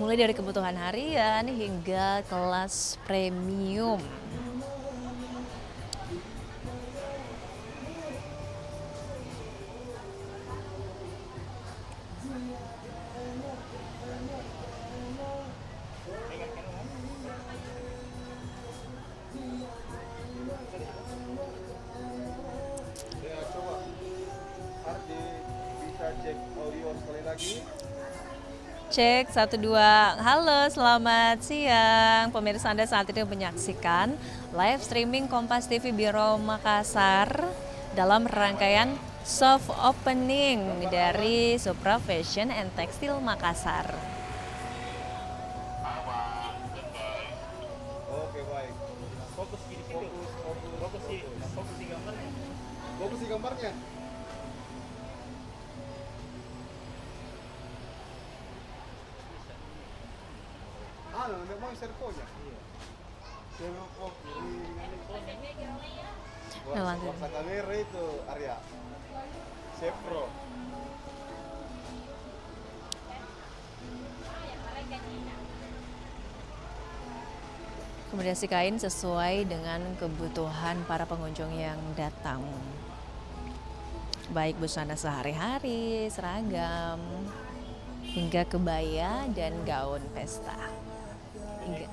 mulai dari kebutuhan harian hingga kelas premium. Cek audio sekali lagi. Cek 1 2. Halo, selamat siang. Pemirsa Anda saat ini menyaksikan live streaming Kompas TV Biro Makassar dalam rangkaian soft opening dari Supra Fashion and Textile Makassar. Oke, baik. Fokus di situ. Fokus di gambarnya. Fokus di gambarnya. Memang servonya. Servo Wah, kamera itu Arya. Sevro. Akomodasi kain sesuai dengan kebutuhan para pengunjung yang datang. Baik busana sehari-hari, seragam, hingga kebaya dan gaun pesta. Hingga.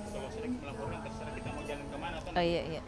Oh iya.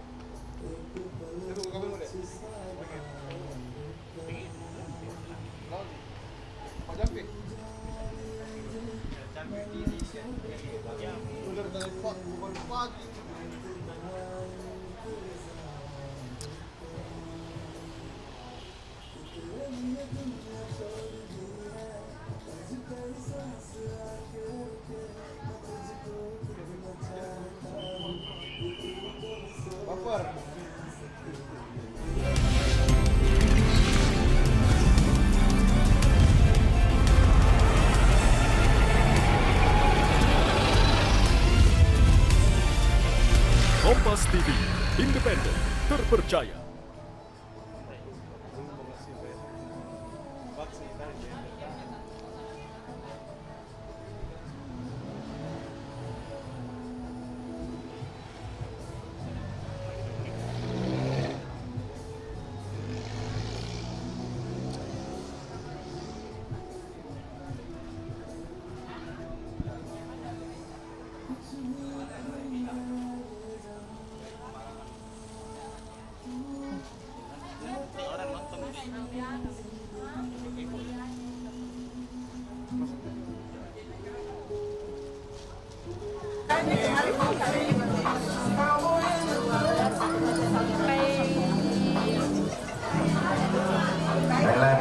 Baper. Kompas TV, independen, terpercaya.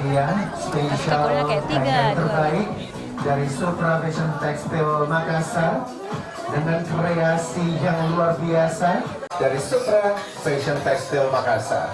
Dia spesial kain terbaik dari Supra Fashion Textile Makassar dengan kreasi yang luar biasa dari Supra Fashion Textile Makassar.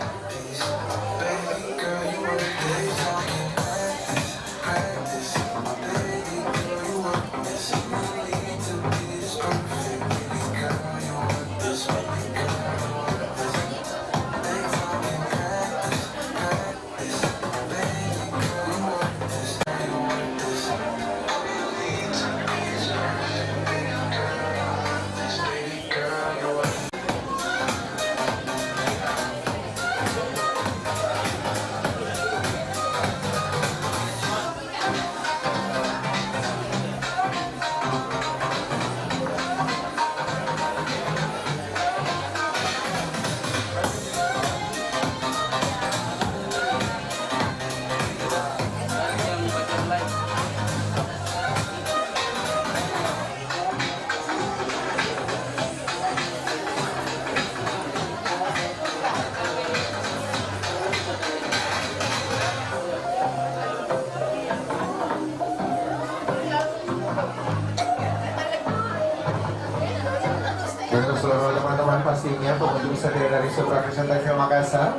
Untuk seluruh teman-teman pastinya pengunjung setia dari Supra Fashion Textile Makassar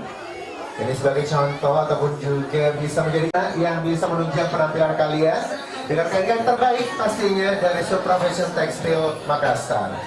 ini sebagai contoh ataupun juga bisa menjadi yang bisa menunjang penampilan kalian dengan kain terbaik pastinya dari Supra Fashion Textile Makassar.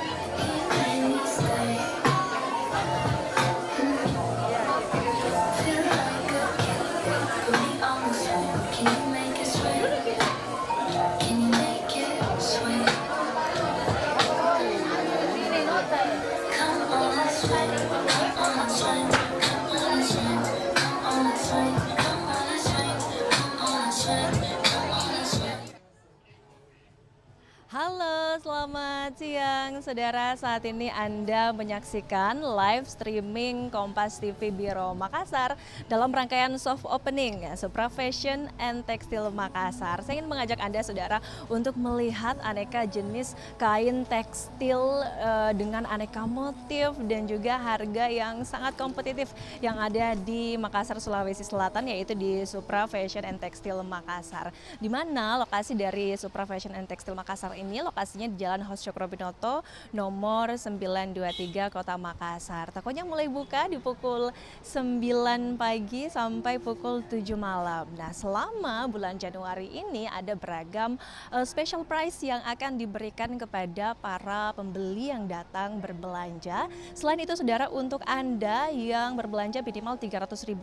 Halo, selamat siang saudara. Saat ini Anda menyaksikan live streaming Kompas TV Biro Makassar dalam rangkaian soft opening Supra Fashion and Textile Makassar. Saya ingin mengajak Anda saudara untuk melihat aneka jenis kain tekstil dengan aneka motif dan juga harga yang sangat kompetitif yang ada di Makassar, Sulawesi Selatan, yaitu di Supra Fashion and Textile Makassar. Di mana lokasi dari Supra Fashion and Textile Makassar ini lokasinya di Jalan Hos Cokroaminoto nomor 923 Kota Makassar. Tokonya mulai buka di pukul 9 pagi sampai pukul 7 malam. Nah, selama bulan Januari ini ada beragam special price yang akan diberikan kepada para pembeli yang datang berbelanja. Selain itu saudara, untuk Anda yang berbelanja minimal Rp300.000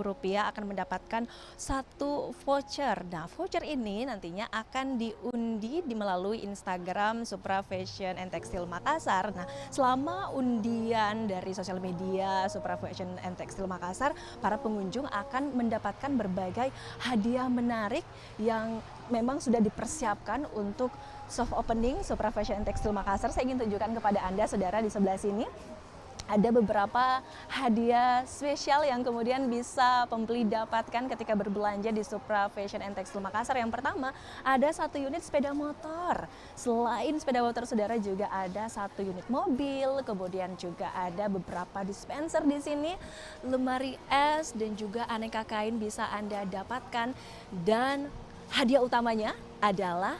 akan mendapatkan satu voucher. Nah, voucher ini nantinya akan diundi melalui Instagram Supra Fashion and Textile Makassar. Nah, selama undian dari sosial media Supra Fashion and Textile Makassar, para pengunjung akan mendapatkan berbagai hadiah menarik yang memang sudah dipersiapkan untuk soft opening Supra Fashion and Textile Makassar. Saya ingin tunjukkan kepada Anda saudara di sebelah sini. Ada beberapa hadiah spesial yang kemudian bisa pembeli dapatkan ketika berbelanja di Supra Fashion and Textile Makassar. Yang pertama, ada 1 unit sepeda motor. Selain sepeda motor saudara, juga ada 1 unit mobil, kemudian juga ada beberapa dispenser di sini, lemari es dan juga aneka kain bisa Anda dapatkan. Dan hadiah utamanya adalah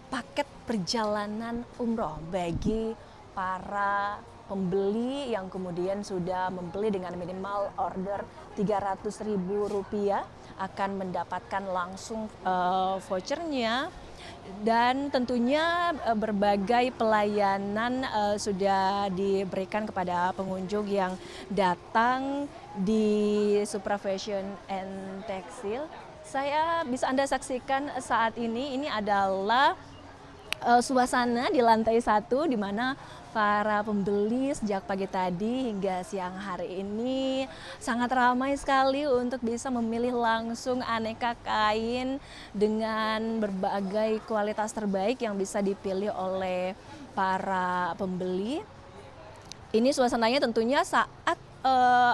paket perjalanan umroh bagi para pembeli yang kemudian sudah membeli dengan minimal order Rp300.000 akan mendapatkan langsung vouchernya. Dan tentunya berbagai pelayanan sudah diberikan kepada pengunjung yang datang di Supra Fashion and Textile. Saya bisa Anda saksikan saat ini adalah suasana di lantai 1 di mana para pembeli sejak pagi tadi hingga siang hari ini sangat ramai sekali untuk bisa memilih langsung aneka kain dengan berbagai kualitas terbaik yang bisa dipilih oleh para pembeli. Ini suasananya tentunya saat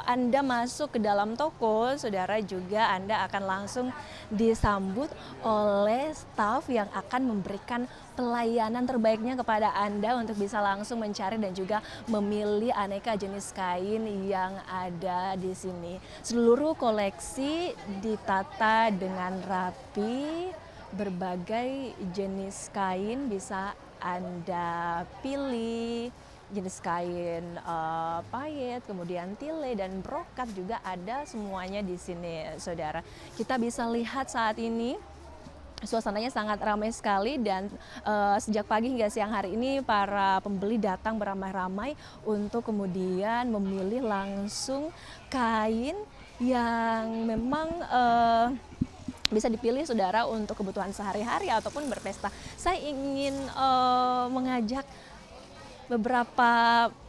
Anda masuk ke dalam toko, saudara, juga Anda akan langsung disambut oleh staf yang akan memberikan pelayanan terbaiknya kepada Anda untuk bisa langsung mencari dan juga memilih aneka jenis kain yang ada di sini. Seluruh koleksi ditata dengan rapi, berbagai jenis kain bisa Anda pilih. Jenis kain payet, kemudian tile dan brokat juga ada semuanya di sini, saudara. Kita bisa lihat saat ini suasananya sangat ramai sekali dan sejak pagi hingga siang hari ini para pembeli datang beramai-ramai untuk kemudian memilih langsung kain yang memang bisa dipilih saudara untuk kebutuhan sehari-hari ataupun berpesta. Saya ingin mengajak beberapa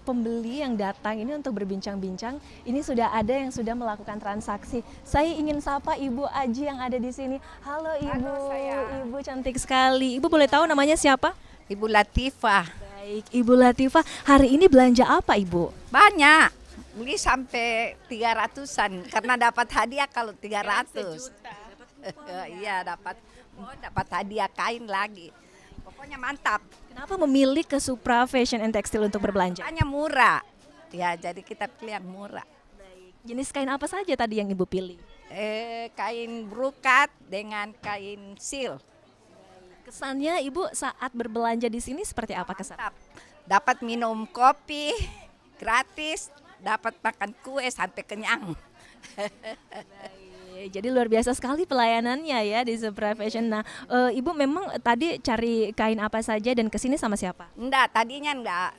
pembeli yang datang ini untuk berbincang-bincang. Ini sudah ada yang sudah melakukan transaksi. Saya ingin sapa Ibu Aji yang ada di sini. Halo Ibu. Halo, Ibu cantik sekali. Ibu boleh tahu namanya siapa? Ibu Latifah. Baik, Ibu Latifah. Hari ini belanja apa Ibu? Banyak. Beli sampai 300-an karena dapat hadiah kalau 300. Iya, dapat hadiah kain lagi. Pokoknya mantap. Kenapa memilih ke Supra Fashion and Textile untuk berbelanja? Hanya murah. Ya, jadi kita pilih yang murah. Jenis kain apa saja tadi yang Ibu pilih? Kain brokat dengan kain sil. Kesannya Ibu saat berbelanja di sini seperti apa kesan? Mantap. Dapat minum kopi gratis, dapat makan kue sampai kenyang. Jadi luar biasa sekali pelayanannya ya di Supra Fashion. Nah, Ibu memang tadi cari kain apa saja dan kesini sama siapa? Enggak, tadinya enggak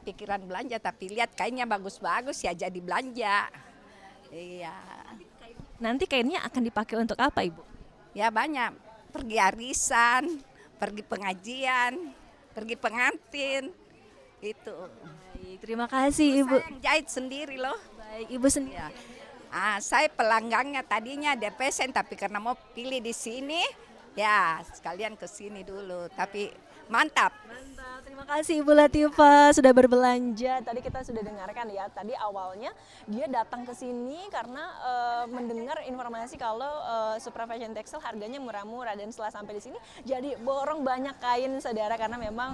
pikiran belanja, tapi lihat kainnya bagus-bagus ya jadi belanja. Iya. Nanti kainnya akan dipakai untuk apa Ibu? Ya banyak, pergi arisan, pergi pengajian, pergi pengantin. Itu. Baik, terima kasih Ibu. Saya yang jahit sendiri loh. Baik, Ibu sendiri. Ya. Saya pelanggannya tadinya DPSN tapi karena mau pilih di sini, ya sekalian ke sini dulu. Tapi mantap. Mantap, terima kasih Ibu Latifah sudah berbelanja. Tadi kita sudah dengarkan ya, tadi awalnya dia datang ke sini karena mendengar informasi kalau Supra Fashion Textile harganya murah-murah, dan setelah sampai di sini jadi borong banyak kain saudara, karena memang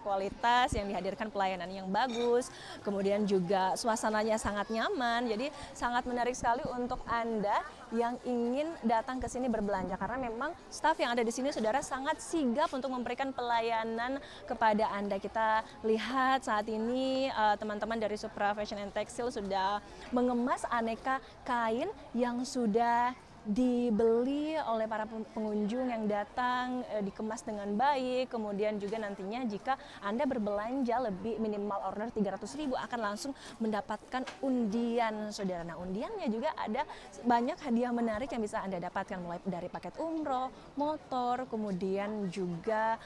kualitas yang dihadirkan, pelayanan yang bagus, kemudian juga suasananya sangat nyaman. Jadi sangat menarik sekali untuk Anda yang ingin datang ke sini berbelanja, karena memang staf yang ada di sini saudara sangat sigap untuk memberikan pelayanan kepada Anda. Kita lihat saat ini teman-teman dari Supra Fashion and Textile sudah mengemas aneka kain yang sudah dibeli oleh para pengunjung yang datang, dikemas dengan baik. Kemudian juga nantinya jika Anda berbelanja lebih minimal order 300.000 akan langsung mendapatkan undian saudara. Nah, undiannya juga ada banyak hadiah menarik yang bisa Anda dapatkan, mulai dari paket umroh, motor, kemudian juga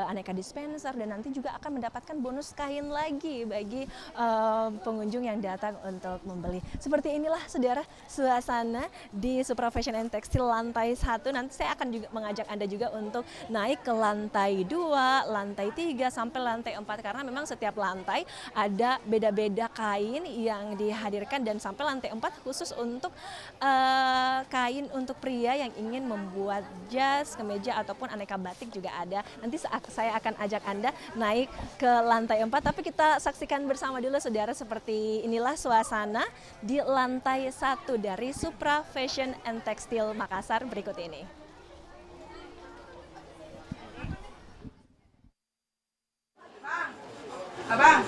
aneka dispenser, dan nanti juga akan mendapatkan bonus kain lagi bagi pengunjung yang datang untuk membeli. Seperti inilah saudara suasana di Supra Fashion and Textile lantai 1. Nanti saya akan juga mengajak Anda juga untuk naik ke lantai 2, lantai 3 sampai lantai 4, karena memang setiap lantai ada beda-beda kain yang dihadirkan, dan sampai lantai 4 khusus untuk kain untuk pria yang ingin membuat jas, kemeja ataupun aneka batik juga ada. Nanti saya akan ajak Anda naik ke lantai 4, tapi kita saksikan bersama dulu saudara, seperti inilah suasana di lantai 1 dari Supra Fashion and Textile Makassar berikut ini. Abang.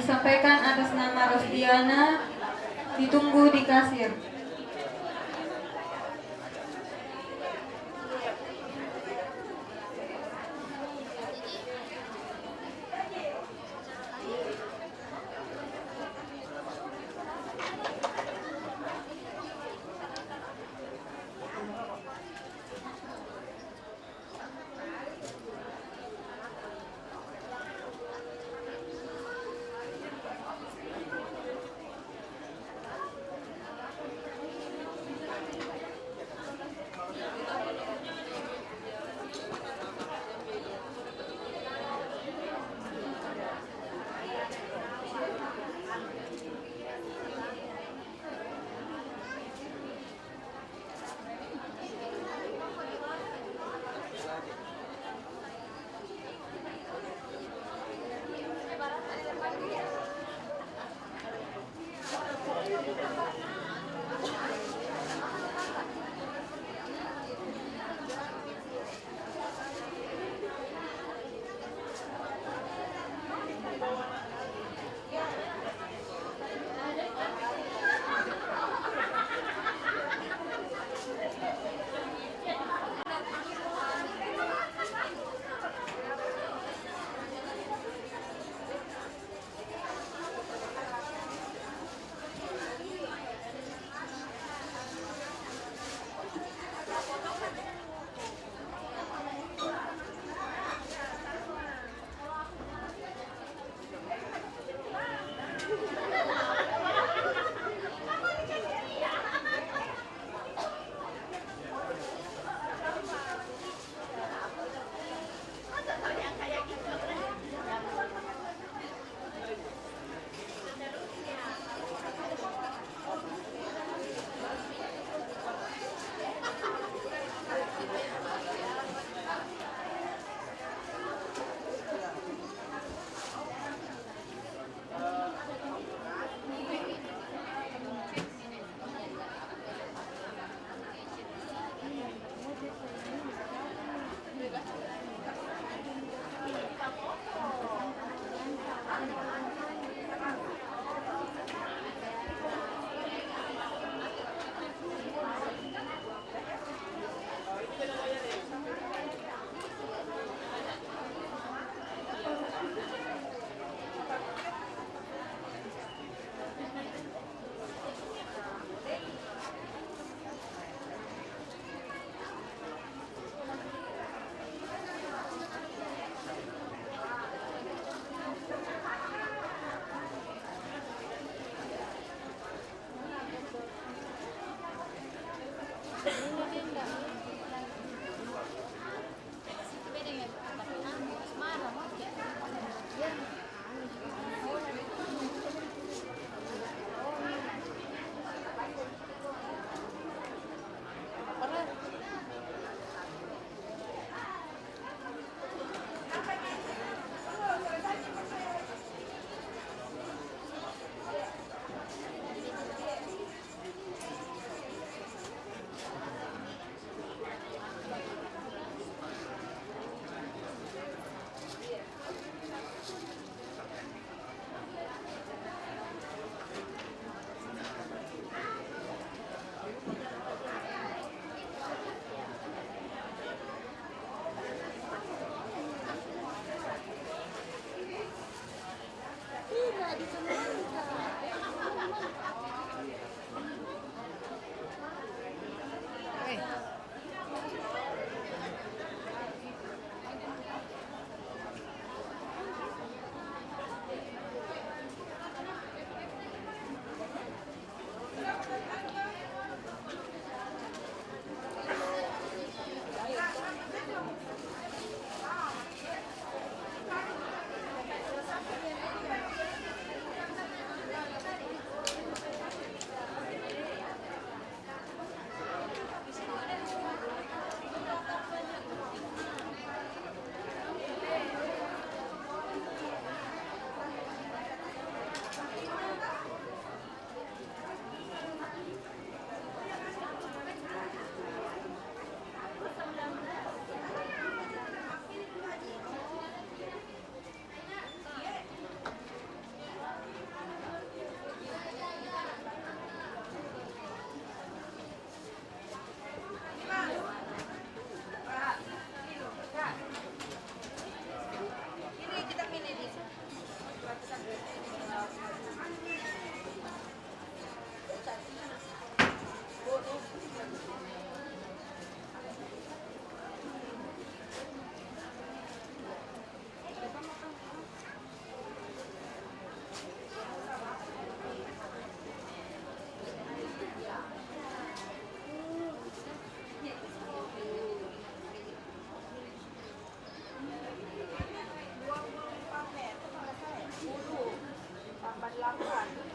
disampaikan atas nama Rosdiana, ditunggu di kasir.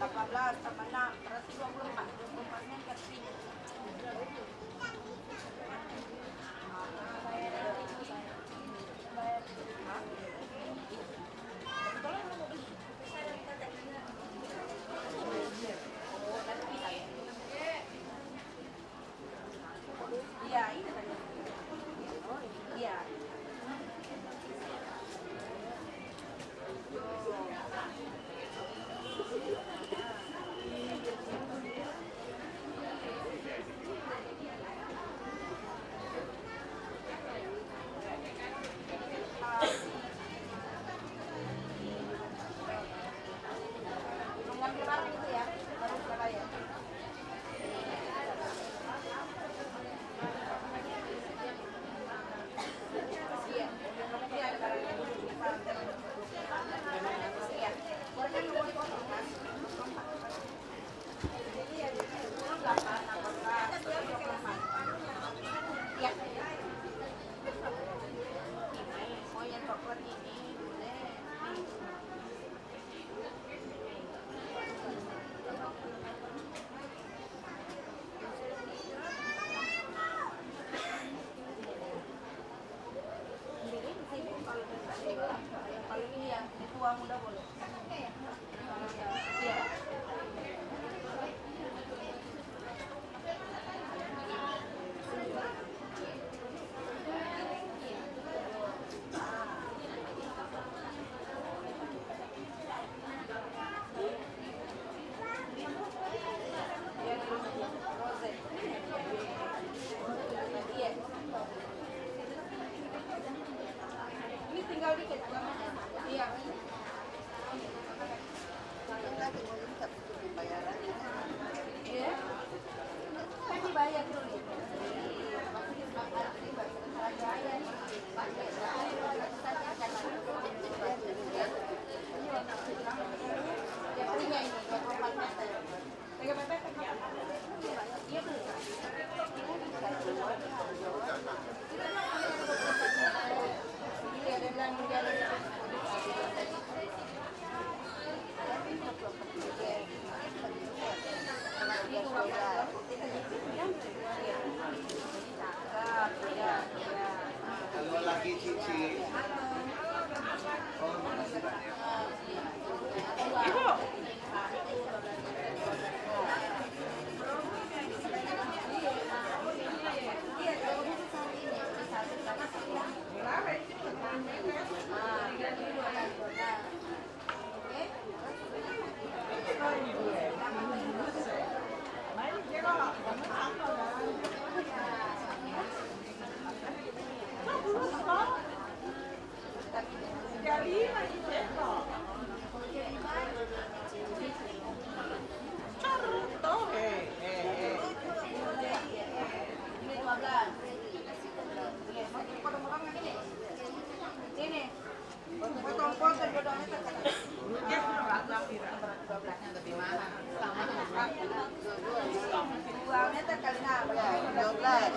18 tambah 6 berarti 24. 24-nya ke sini. Iya, ini tadi. Iya. Ngambil barang itu ya, baru kita bayar. Iya, iya ada barang yang iya, boleh mau dipotong kan? Iya, 8, 18, 24. Iya. Oh yang coklat ini boleh. Kalau ini yang tua muda boleh. Iya. Ini tinggal dikit. Iya. Iya. Kan dibayar dulu. Ya punya ini 24 meter. Tiga meter kan? Iya tuh. Iya ada bilang jalan. Halo lagi Cici. Oh, makasih banyak. Ibu. Ini potong-potong bodongnya terkena. Uangnya terkali 12.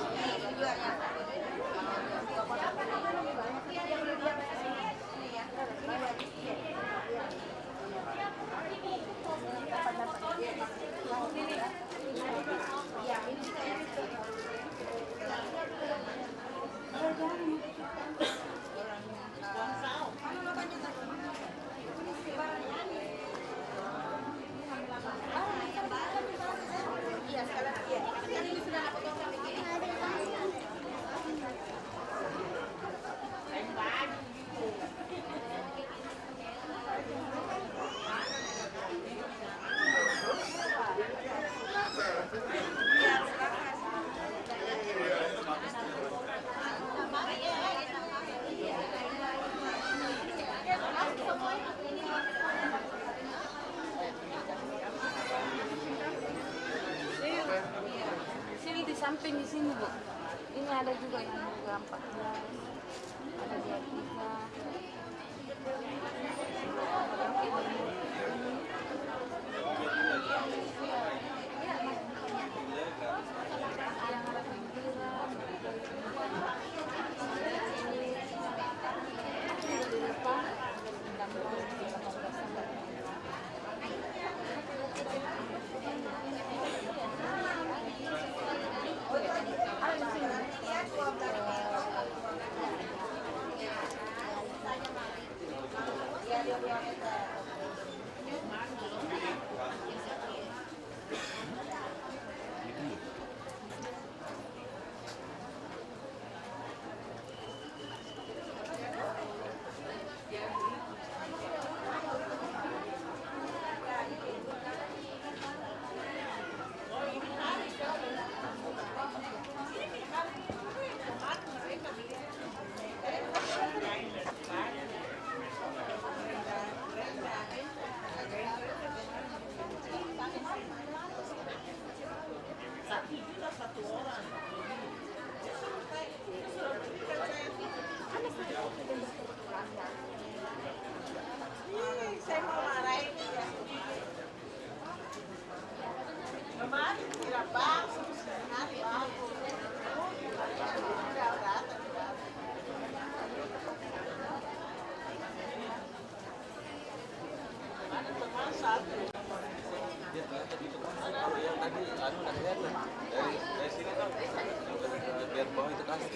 Iya, sekarang iya. Kan ini sudah aku potong sampai gini. Sini di samping di sini Bu. Ini ada juga yang harga 14. Ada 23. Dari sini tuh biar bawah itu kasih.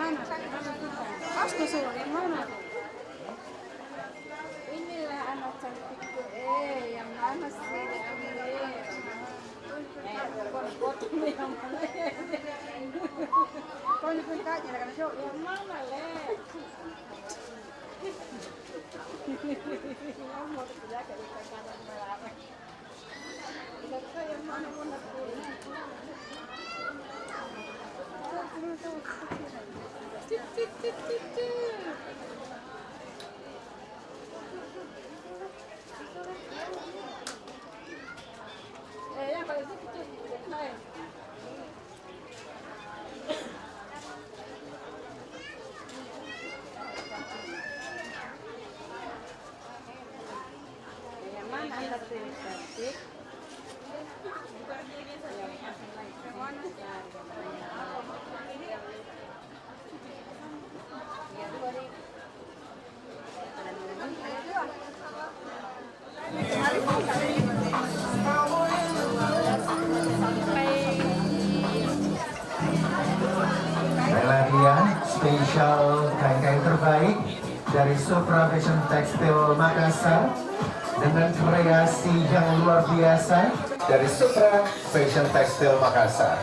mana? Asko suruh yang mana? Inilah anak cantikku. Yang mana sih? Potong yang mana? Kau ni pun tanya nak show yang mana leh? Yang mau kerja kat kanan malam. Kita yang mana pun nak spesial kain-kain terbaik dari Supra Fashion Textile Makassar dengan kreasi yang luar biasa dari Supra Fashion Textile Makassar.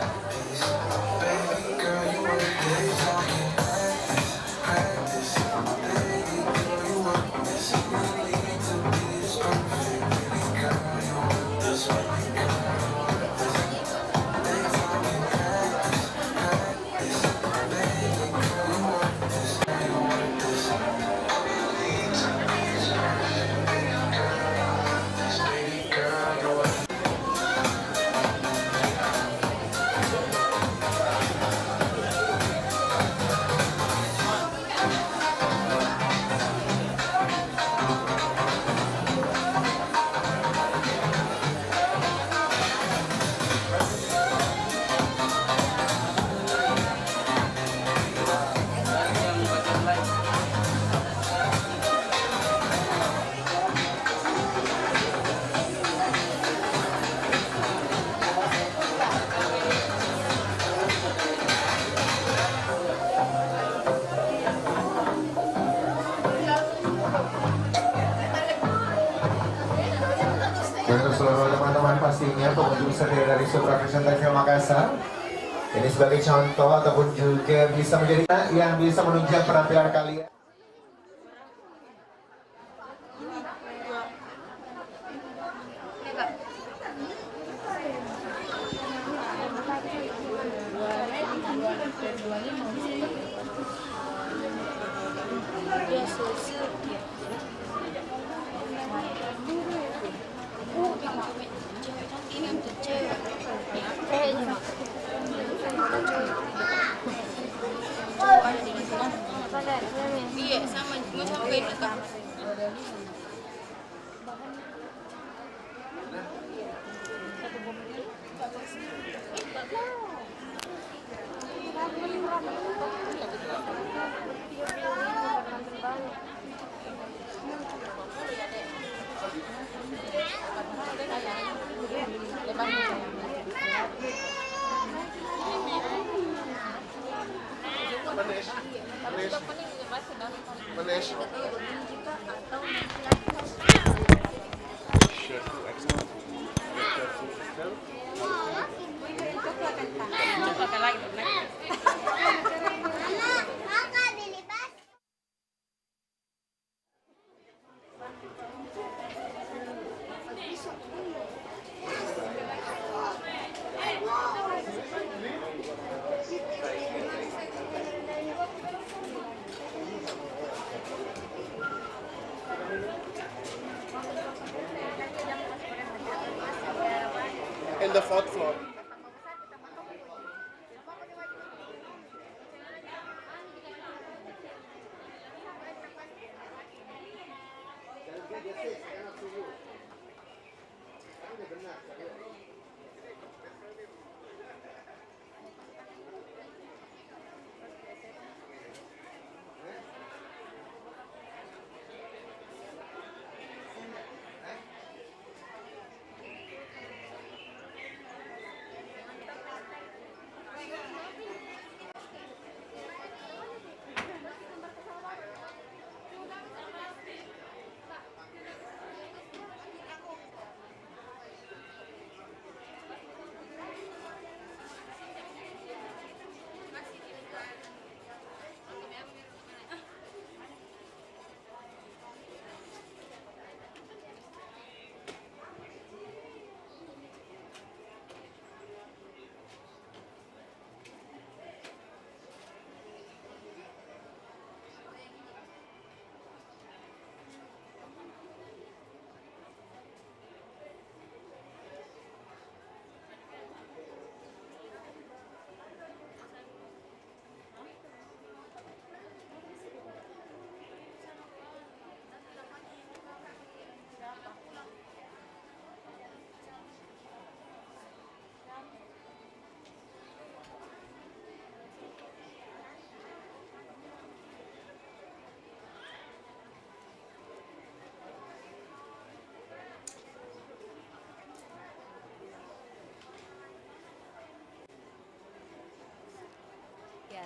Untuk seluruh teman-teman pastinya pengunjung setia dari Supra Fashion Textile Makassar, ini sebagai contoh ataupun juga bisa menjadi yang bisa menunjang penampilan kalian. Ini untuk cewek. Iya, sama sampai dekat. In the fourth floor.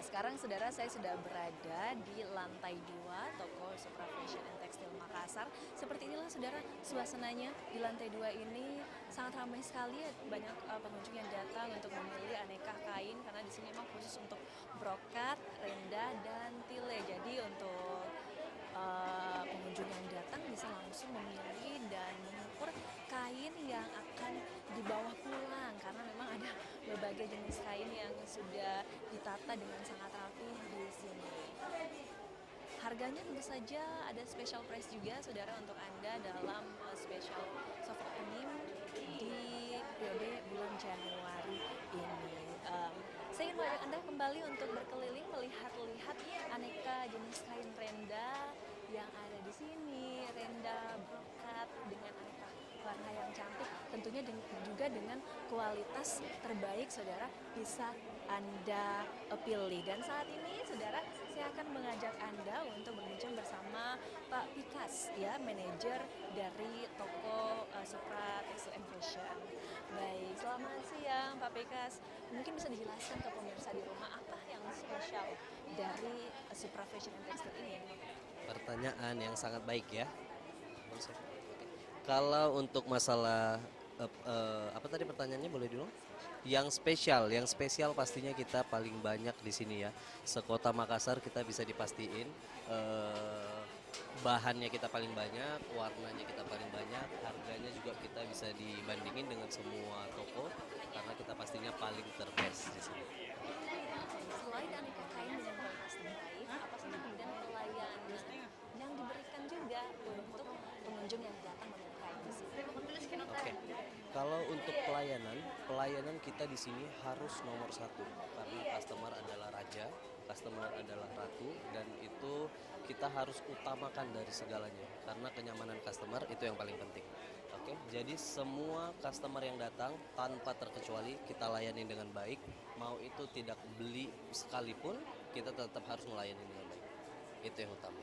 sekarang saudara saya sudah berada di lantai 2 toko Supra Fashion and Textile Makassar. Seperti inilah saudara suasananya di lantai 2 ini sangat ramai sekali, banyak pengunjung yang datang untuk memilih aneka kain karena di sini memang khusus untuk brokat, renda dan tile. Jadi untuk pengunjung yang datang bisa langsung memilih dan mengukur kain yang akan dibawa pulang karena memang ada berbagai jenis kain yang sudah ditata dengan sangat rapi di sini. Harganya tentu saja ada special price juga saudara untuk Anda dalam special soft opening di periode bulan Januari ini. Saya ingin mengajak Anda kembali untuk berkeliling melihat-lihat aneka jenis kain renda yang ada di sini, renda brokat dengan aneka warna yang cantik, tentunya juga dengan kualitas terbaik saudara bisa Anda pilih. Dan saat ini saudara saya akan mengajak Anda untuk berbincang bersama Pak Pikas ya, manajer dari toko Supra Textile and Fashion. Baik, selamat siang Pak Pikas. Mungkin bisa dijelaskan ke pemirsa di rumah apa yang spesial dari Supra Fashion and Textile ini? Pertanyaan yang sangat baik ya. Kalau untuk masalah apa tadi pertanyaannya boleh dulu? Yang spesial pastinya kita paling banyak di sini ya. Sekota Makassar kita bisa dipastiin bahannya kita paling banyak, warnanya kita paling banyak, harganya juga kita bisa dibandingin dengan semua toko karena kita pastinya paling terbest di sini. Selain aneka kain dengan kualitas terbaik, apa saja kemudian pelayanan yang diberikan juga untuk pengunjung yang datang membeli kain di sini? Oke, kalau untuk pelayanan kita di sini harus nomor satu karena customer adalah raja, customer adalah ratu, dan itu kita harus utamakan dari segalanya karena kenyamanan customer itu yang paling penting. Oke, jadi semua customer yang datang tanpa terkecuali kita layani dengan baik, mau itu tidak beli sekalipun kita tetap harus melayani dengan baik. Itu yang utama.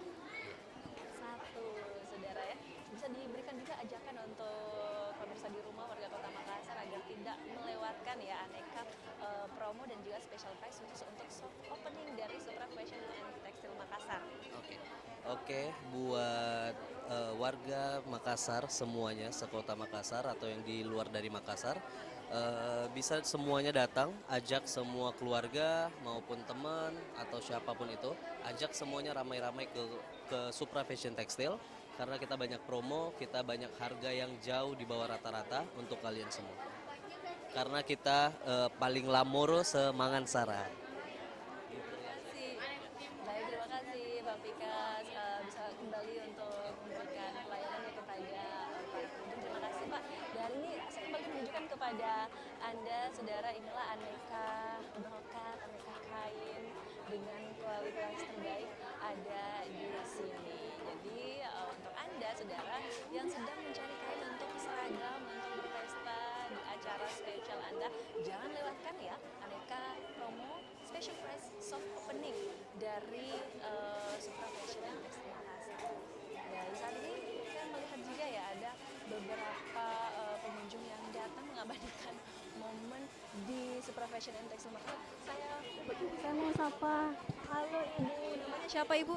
Satu, saudara ya, bisa diberikan juga ajakan untuk pemirsa di rumah warga Kota Makassar agar tidak melewatkan ya aneka promo dan juga special price khusus untuk soft opening dari Supra Fashion and Textile Makassar. Oke, buat warga Makassar semuanya, sekota Makassar atau yang di luar dari Makassar, bisa semuanya datang, ajak semua keluarga maupun teman atau siapapun itu, ajak semuanya ramai-ramai ke Supra Fashion Textile karena kita banyak promo, kita banyak harga yang jauh di bawah rata-rata untuk kalian semua. Karena kita paling lamoro semangansara. Baik, terima kasih Pak Pikas bisa kembali untuk memberikan pelayanan kepada para pengunjung. Terima kasih Pak. Dan ini saya kembali menunjukkan kepada Anda, saudara, inilah aneka brokat, aneka kain dengan kualitas terbaik ada di sini. Jadi untuk Anda, saudara, yang sedang mencari kain untuk seragam, untuk berpesta di acara spesial Anda, jangan lewatkan ya aneka promo special price soft opening dari Supra Fashion and Textile Makassar. Dan saat ini saya melihat juga ya ada beberapa pengunjung yang datang mengabadikan momen di Supra Fashion and Textile Makassar. Saya mau sapa. Halo Ibu, namanya siapa Ibu?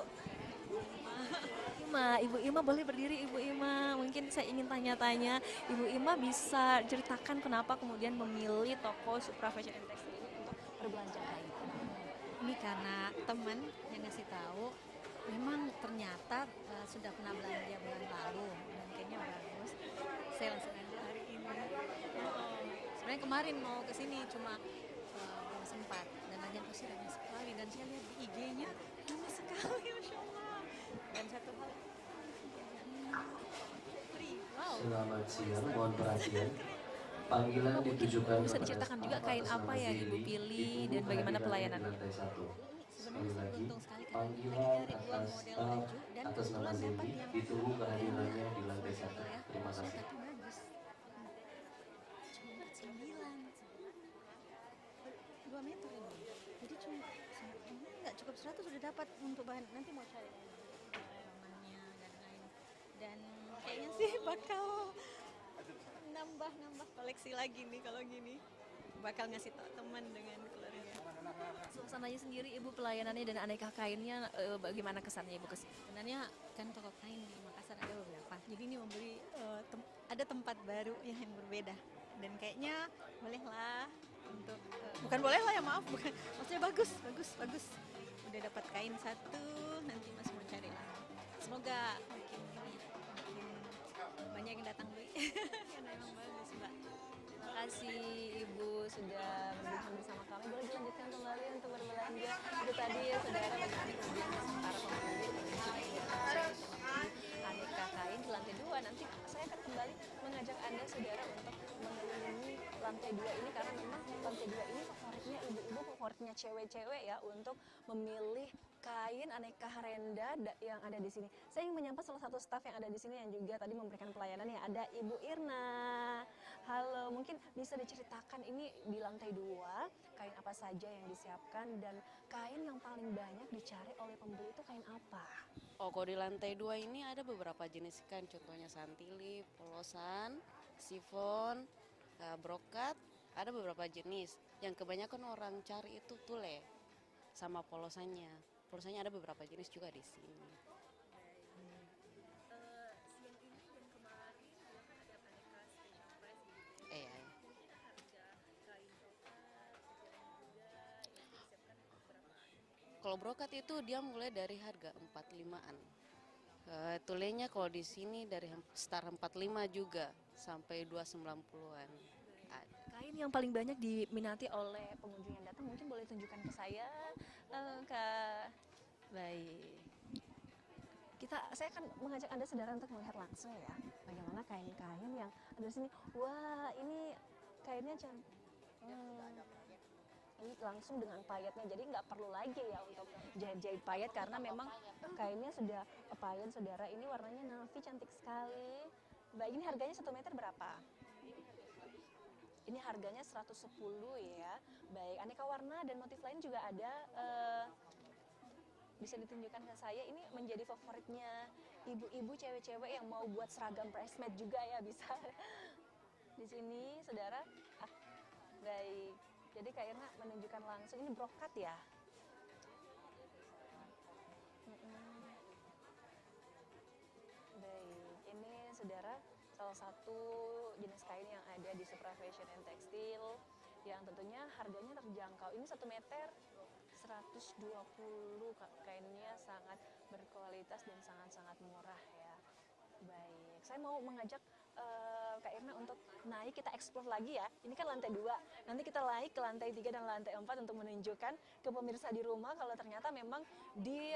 Ibu Ima boleh berdiri Ibu Ima. Mungkin saya ingin tanya-tanya, Ibu Ima bisa ceritakan kenapa kemudian memilih toko Supra Fashion and Textile ini untuk berbelanja kain? Ini karena teman yang ngasih tahu, memang ternyata sudah pernah belanja bulan lalu dan kayaknya bagus. Saya langsung aja hari ini. Sebenarnya kemarin mau ke sini cuma belum sempat dan agen pasti ramai sekali dan saya lihat di IG-nya ramai sekali, masya Allah. Dan satu hal, wow. Selamat siang, mohon perhatian. Panggilan ditujukan bisa diceritakan juga kain apa yang Ibu pilih dan bagaimana pelayanannya? Sekali lagi, panggilan atas staf atas nama Zeli ditunggu kehadirannya di lantai 1. Terima kasih. Cuma 2 meter ini. Jadi cuma nggak cukup 100 sudah dapat untuk bahan. Nanti mau cari romannya dan lain. Dan kayaknya sih bakal nambah koleksi lagi nih kalau gini. Bakal ngasih tau teman dengan keluarga. Suasananya sendiri Ibu, pelayanannya dan aneka kainnya, bagaimana kesannya Ibu kesini? Sebenarnya kan toko kain di Makassar ada beberapa. Jadi ini memberi ada tempat baru yang berbeda. Dan kayaknya bolehlah untuk bukan bolehlah ya, maaf, bukan. Maksudnya bagus. Udah dapat kain satu, nanti Mas mau cari lagi. Semoga makin banyak yang datang beli. Karena emang bagus, Mbak. Terima kasih Ibu sudah berbincang bersama kami. Boleh dilanjutkan kembali untuk berbelanja. Itu tadi ya saudara, bagaimana kemudian para pembeli aneka kain di lantai 2. Nanti saya akan kembali mengajak Anda saudara untuk mengelilingi lantai 2 ini, karena memang lantai 2 ini favoritnya ibu-ibu, favoritnya cewek-cewek ya untuk memilih kain aneka renda yang ada di sini. Saya ingin menyapa salah satu staf yang ada di sini yang juga tadi memberikan pelayanan, ya, ada Ibu Irna. Halo, mungkin bisa diceritakan ini di lantai 2 kain apa saja yang disiapkan dan kain yang paling banyak dicari oleh pembeli itu kain apa? Oh, kalau di lantai 2 ini ada beberapa jenis kain, contohnya santili, polosan, sifon, brokat, ada beberapa jenis. Yang kebanyakan orang cari itu tule sama polosannya. Polosannya ada beberapa jenis juga di sini. Siang ini dan kemarin ada aneka special price gitu. Iya. Harga kain brokat juga yang disiapkan berapaan? Kalau brokat itu dia mulai dari harga 45-an. Tulenya kalau di sini dari start 45 juga sampai 290-an. Kain yang paling banyak diminati oleh pengunjung yang datang mungkin boleh tunjukkan ke saya, Kak. Baik. Saya akan mengajak Anda saudara untuk melihat langsung ya, bagaimana kain-kain yang ada di sini. Wah, ini kainnya cantik. Ini langsung dengan payetnya, jadi nggak perlu lagi ya untuk jahit-jahit payet karena memang kainnya sudah payet saudara. Ini warnanya navy, cantik sekali. Baik, ini harganya 1 meter berapa? Ini harganya 110 ya. Baik, aneka warna dan motif lain juga ada. Bisa ditunjukkan ke saya, ini menjadi favoritnya ibu-ibu, cewek-cewek yang mau buat seragam bridesmaid juga ya, bisa di sini saudara. Baik, jadi Kak Irna menunjukkan langsung, ini brokat ya. Baik, ini saudara salah satu jenis kain yang ada di Supra Fashion and Textile yang tentunya harganya terjangkau. Ini 1 meter 120, kainnya sangat berkualitas dan sangat-sangat murah ya. Baik, saya mau mengajak Kak Irna untuk naik, kita explore lagi ya. Ini kan lantai 2, nanti kita naik ke lantai 3 dan lantai 4 untuk menunjukkan ke pemirsa di rumah kalau ternyata memang di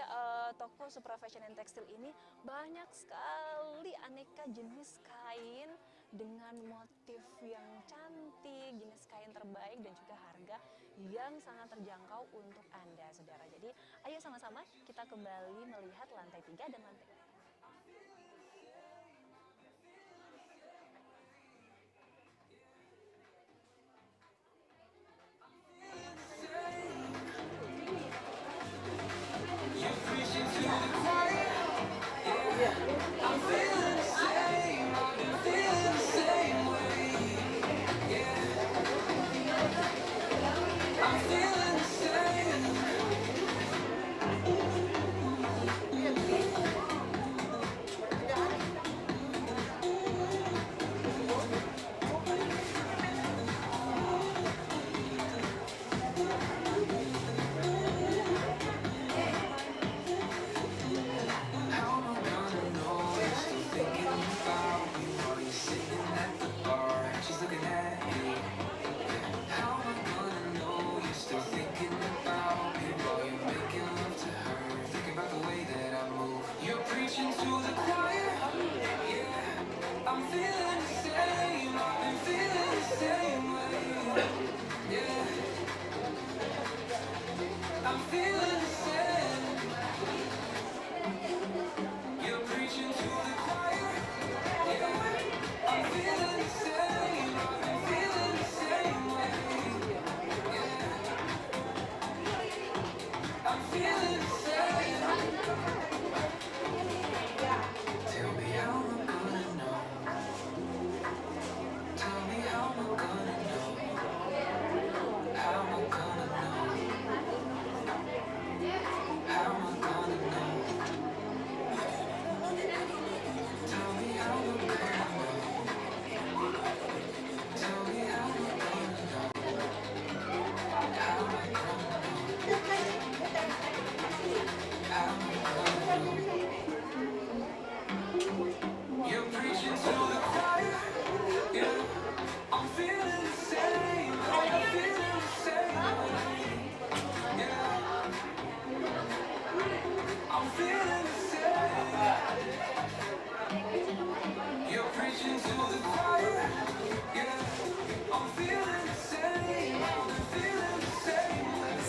toko Supra Fashion and Textile ini banyak sekali aneka jenis kain dengan motif yang cantik, jenis kain terbaik dan juga harga yang sangat terjangkau untuk Anda saudara. Jadi ayo sama-sama kita kembali melihat lantai 3 dan lantai 4.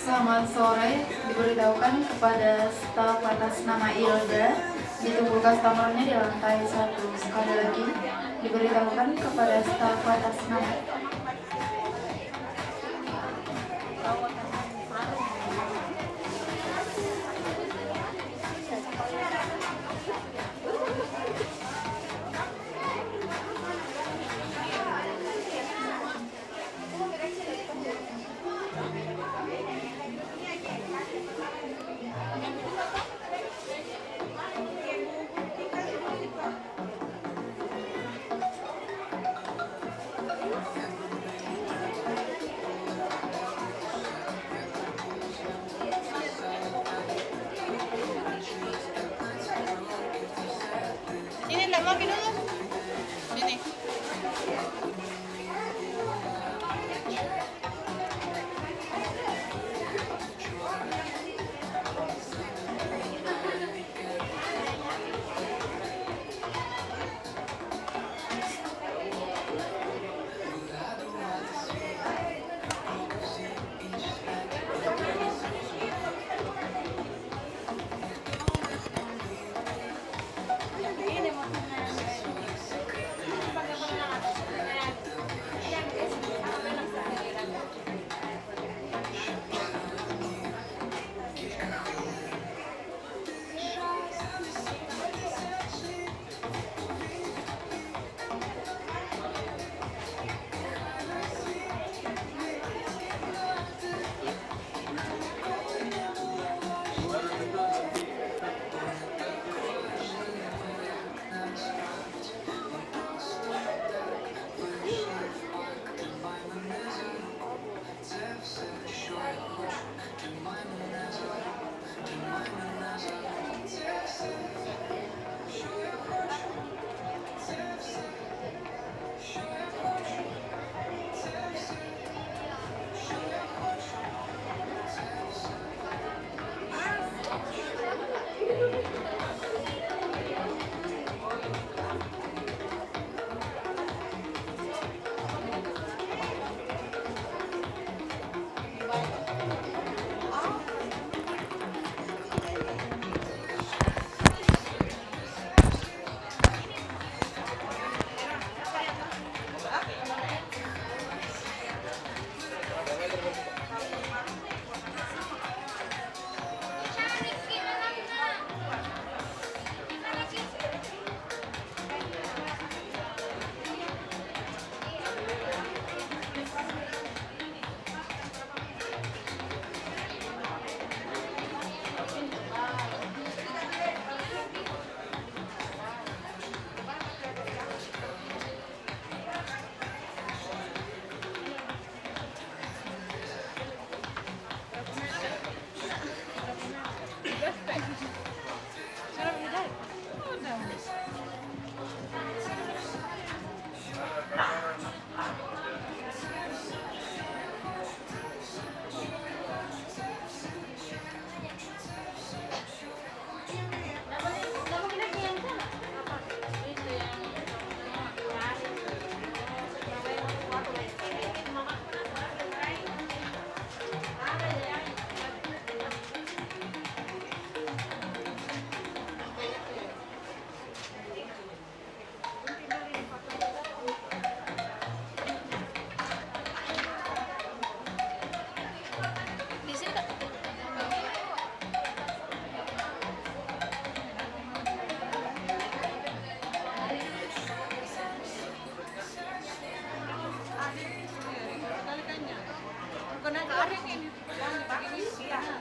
Selamat sore, diberitahukan kepada staf atas nama Ilda ditunggu customernya di lantai 1. Sekali lagi, diberitahukan kepada staf atas nama. Ini enggak mau dulu. Sini.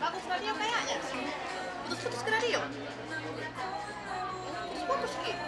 Bagus radio kayaknya. Putus-putus ke radio. Putus-putus gitu.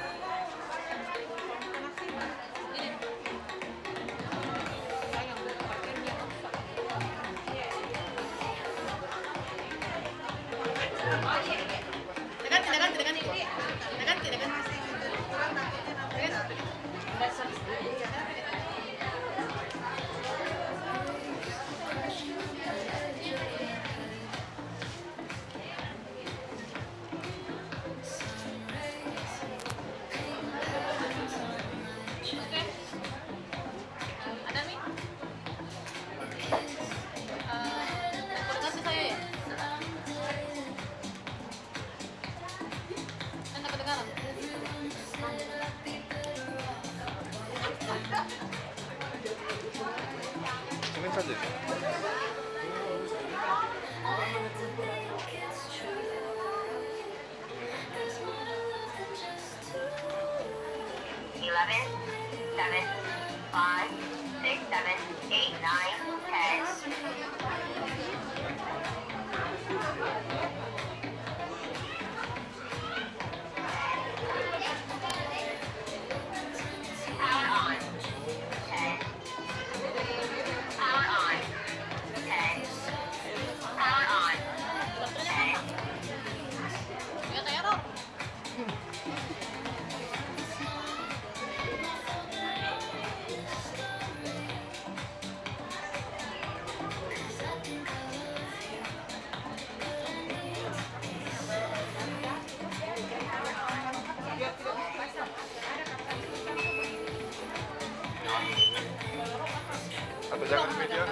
Atau jangan di media.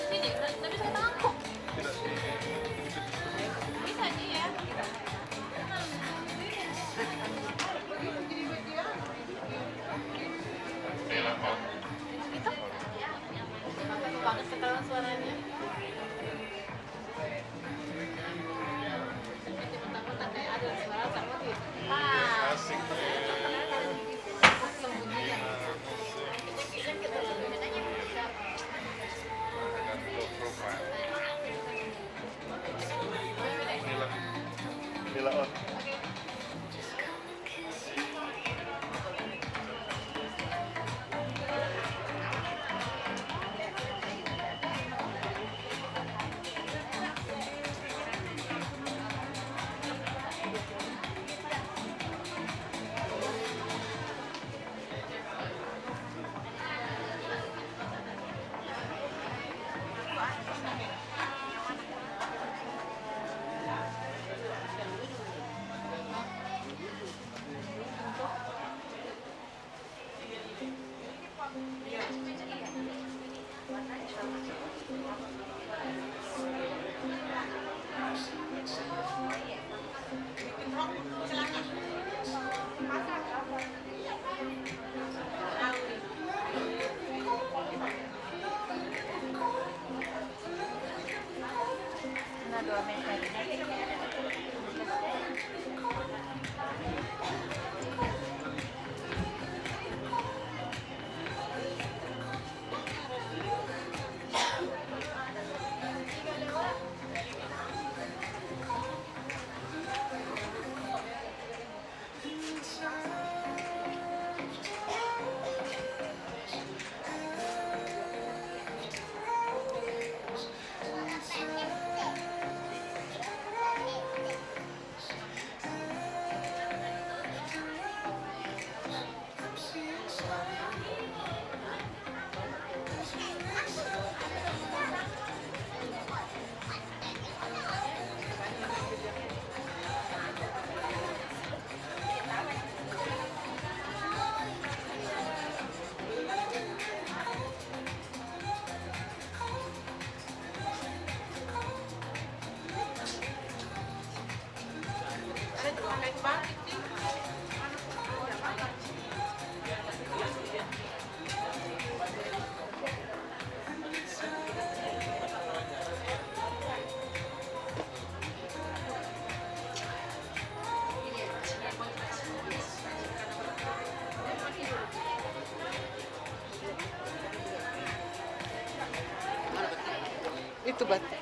Sini, tapi saya tanganku. Bisa aja ya. Itu? Bagus sekali suaranya. Mentang-mentang kayak ada suara sama dia. Asik. Nila on. Itu batik.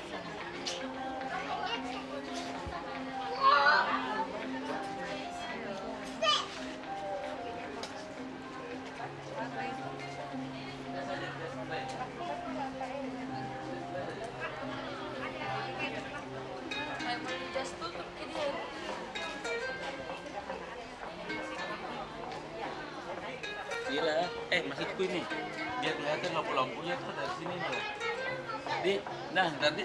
Gila, maksudku ini biar kelihatan lampu-lampunya tuh dari sini loh. Nah nanti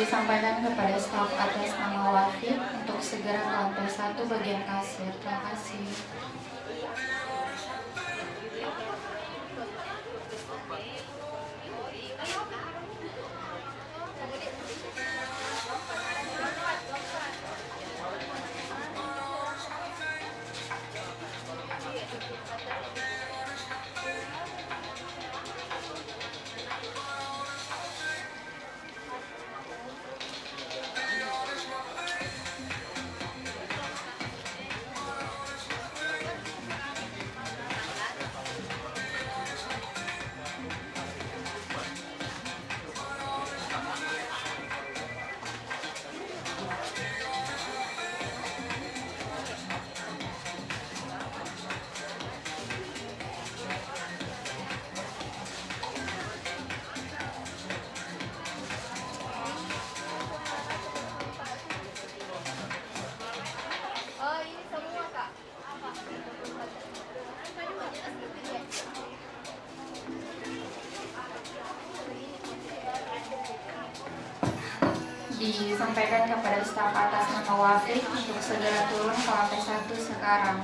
disampaikan kepada staf atas nama Wafid untuk segera ke lantai 1 bagian kasir. Terima kasih. Disampaikan kepada staf atas nama Wafid untuk segera turun ke lantai 1 sekarang.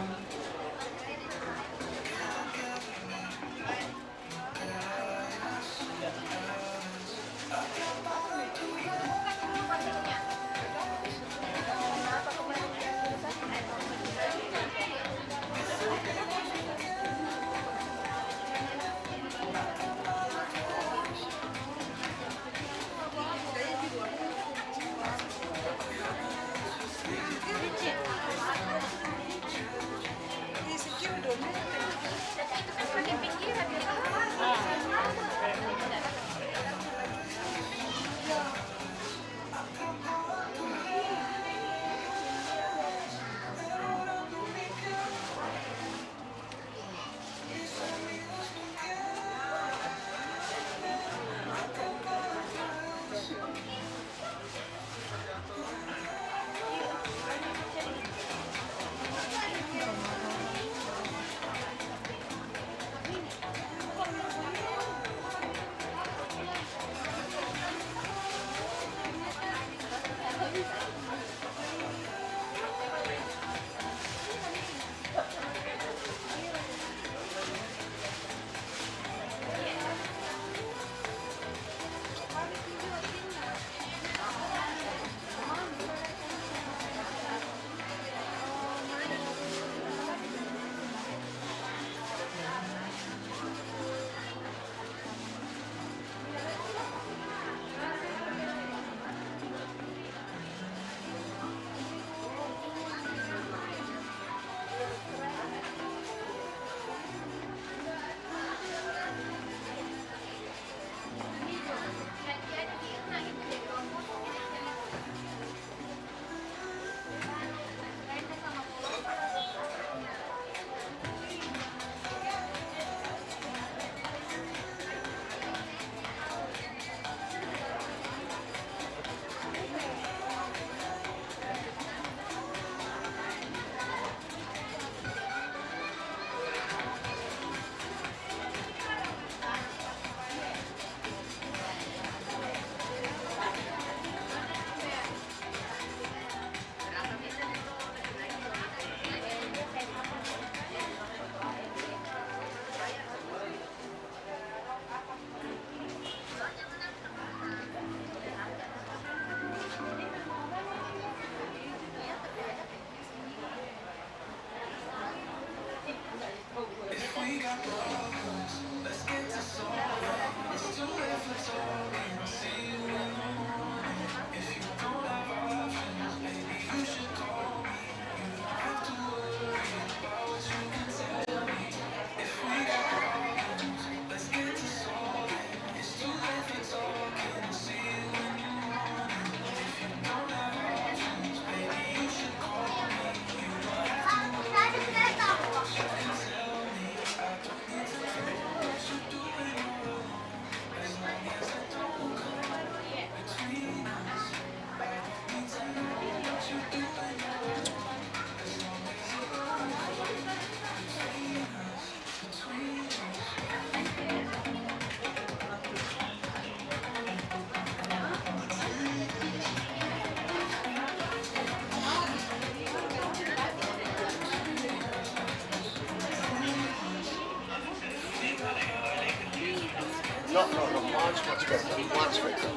No, much better, much better.